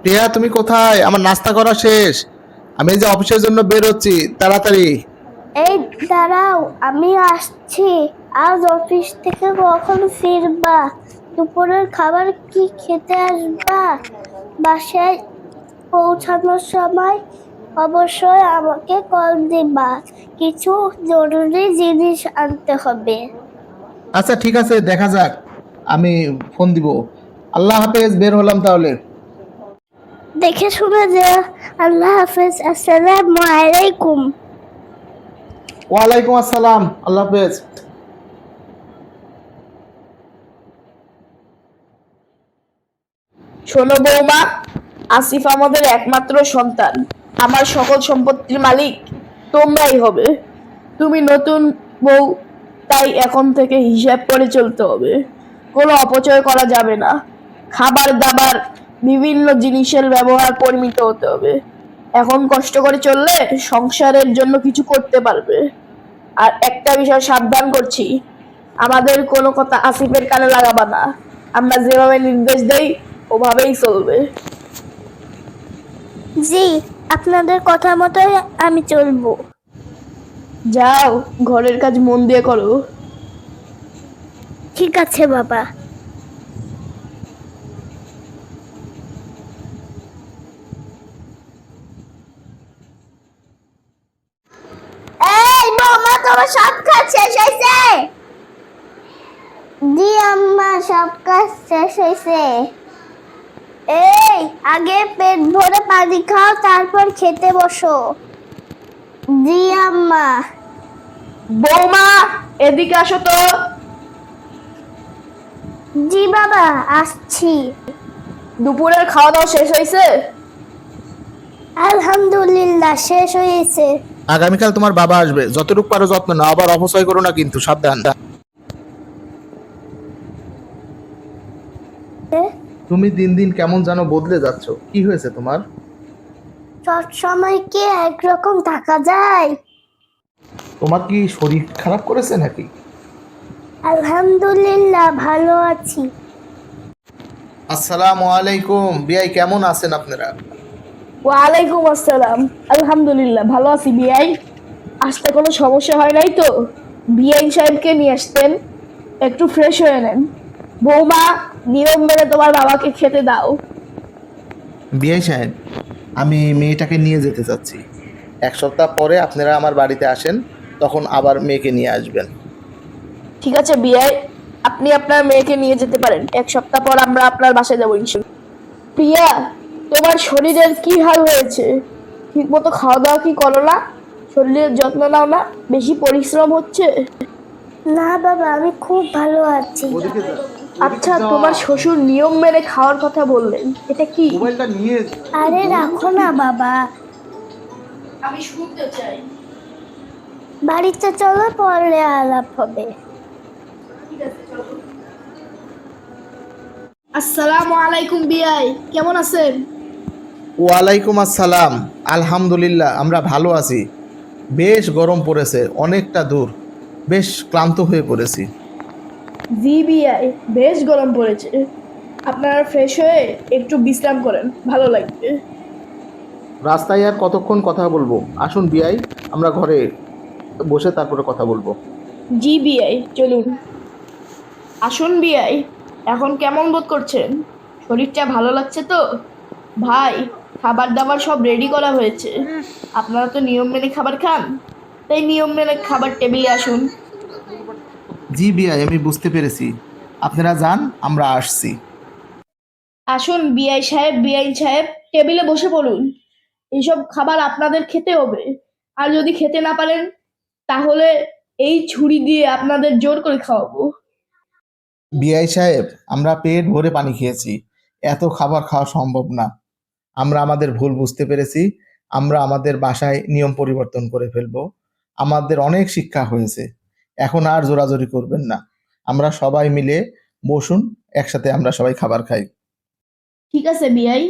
টিয়া, তুমি কোথায়? আমার নাস্তা করা শেষ। আমি এই যে অফিসের জন্য বের হচ্ছি, তাড়াতাড়ি। এই দাঁড়াও, আমি আসছি। আজ অফিস থেকে কখন ফিরবা? দুপুরের খাবার কি খেতে আসবা? বাসায় পৌঁছানোর সময় অবশ্যই আমাকে কল দিবা। কিছু জরুরি জিনিস আনতে হবে। আচ্ছা ঠিক আছে, দেখা যাক। আমি ফোন দিব। আল্লাহ হাফেজ, বের হলাম তাহলে। দেখে শুনে যে। আল্লাহ হাফেজ। আসসালামু আলাইকুম। ওয়ালাইকুম আসসালাম, আল্লাহ হাফেজ। শোনো বৌমা, আসিফ আমাদের একমাত্র সন্তান। আমার সকল সম্পত্তির মালিক তোমরাই হবে। তুমি নতুন বউ, তাই এখন থেকে হিসাব করে চলতে হবে। কোনো অপচয় করা যাবে না। খাবার দাবার বিভিন্ন জিনিসের ব্যবহার পরিমিত হতে হবে। এখন কষ্ট করে চললে সংসারের জন্য কিছু করতে পারবে। আর একটা বিষয় সাবধান করছি, আমাদের কোনো কথা আসিফের কানে লাগাবা না। আমরা যেভাবে নির্দেশ দেই ওভাবেই চলবে। জি, আপনাদের কথা মতোই আমি চলবো। যাও, ঘরের কাজ মন দিয়ে করো। ঠিক আছে বাবা। এই বৌমা, তোমার সব কাজ শেষ হয়েছে? জি আম্মা, সব কাজ শেষ হয়েছে। এই, আগে পেট ভরে পানি খাও, তারপর খেতে বসো। জি আম্মা। বৌমা, এদিকে আসো তো। জি বাবা, আসছি। দুপুরের খাওয়া দাওয়া শেষ হয়েছে? আলহামদুলিল্লাহ, শেষ হয়েছে। আগামীকাল তোমার বাবা আসবে, যতটুকু পারো যত্ন নাও, আবার অপচয় করো না কিন্তু, সাবধান। তুমি দিন দিন কেমন যেন বদলে যাচ্ছ, কি হয়েছে তোমার? সব সময় কি একরকম থাকা যায়? তোমার কি শরীর খারাপ করেছে নাকি? আলহামদুলিল্লাহ, ভালো আছি। আসসালামু আলাইকুম বিআই, কেমন আছেন আপনারা? ওয়ালাইকুম আসসালাম। আলহামদুলিল্লাহ ভালো আছি বিআই। আসতে কোনো সমস্যা হয় নাই তো? বিআই সাহেবকে নিয়ে আসতেন, একটু ফ্রেশ হয়ে নেন। বৌমা, নিয়ম মেনে তোমার বাবাকে খেতে দাও। বিআই সাহেব, আমি মেয়েটাকে নিয়ে যেতে চাচ্ছি। 1 সপ্তাহ পরে আপনারা আমার বাড়িতে আসেন, তখন আবার মেয়েকে নিয়ে আসবেন। ঠিক আছে বিআই, আপনি আপনার মেয়েকে নিয়ে যেতে পারেন। 1 সপ্তাহ পর আমরা আপনার বাসায় যাবো ইনশাল্লাহ। প্রিয়া, তোমার শরীরের কি হাল হয়েছে? ঠিক মতো খাওয়া দাওয়া কি করো না? শরীরের যত্ন নাও না? বেশি পরিশ্রম হচ্ছে? না বাবা, আমি খুব ভালো আছি। আচ্ছা, তোমার শ্বশুর নিয়ম মেনে খাওয়ার কথা বললেন, এটা কি? আরে রাখো না বাবা, আমি শুনতে চাই। বাড়িতে চলো, পরে আলাপ হবে। আসসালামু আলাইকুম বিআই, কেমন আছেন? ওয়ালাইকুম আসসালাম। আলহামদুলিল্লাহ, আমরা ভালো আছি। বেশ গরম পড়েছে, অনেকটা দূর। বেশ ক্লান্ত হয়ে পড়েছি। জি বিআই, বেশ গরম পড়েছে। আপনারা ফ্রেশ হয়ে একটু বিশ্রাম করেন, ভালো লাগবে। রাস্তায় আর কতক্ষণ কথা বলবো? আসুন বিআই, আমরা ঘরে বসে তারপরে কথা বলবো। জি বিআই, চলুন। আসুন বিআই, এখন কেমন বোধ করছেন? শরীরটা ভালো লাগছে তো? ভাই, খাবার দাবার সব রেডি করা হয়েছে। আপনারা তো নিয়ম মেনে খাবার খান, তাই নিয়ম মেনে খাবার টেবিলে আসুন। জি বিআই, আমি বুঝতে পেরেছি। আপনারা যান, আমরা আসছি। আসুন বিআই সাহেব, বিআই সাহেব, টেবিলে বসে পড়ুন। এইসব খাবার আপনাদের খেতে হবে। আর যদি খেতে না পারেন, তাহলে এই ছুরি দিয়ে আপনাদের জোর করে খাওয়াবো। বিআই সাহেব, আমরা পেট ভরে পানি খেয়েছি, এত খাবার খাওয়া সম্ভব না। আমরা আমাদের ভুল বুঝতে পেরেছি। আমরা আমাদের বাসায় নিয়ম পরিবর্তন করে ফেলবো। আমাদের অনেক শিক্ষা হয়েছে, এখন আর জোরাজোরি করবেন না। আমরা সবাই মিলে বসুন, একসাথে আমরা সবাই খাবার খাই। ঠিক আছে বিআই।